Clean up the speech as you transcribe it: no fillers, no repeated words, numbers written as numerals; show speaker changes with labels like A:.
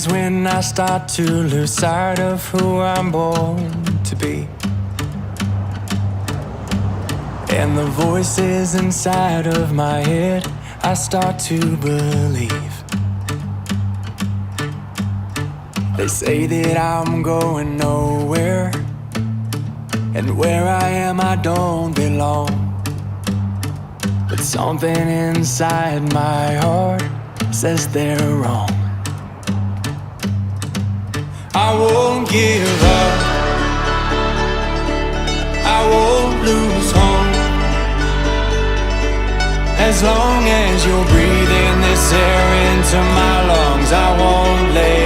A: is when I start to lose sight of who I'm born to be. And the voices inside of my head, I start to believe. They say that I'm going nowhere, and where I am I don't belong. But something inside my heart says they're wrong. I won't give up, I won't lose hope. As long as you're breathing this air into my lungs, I won't let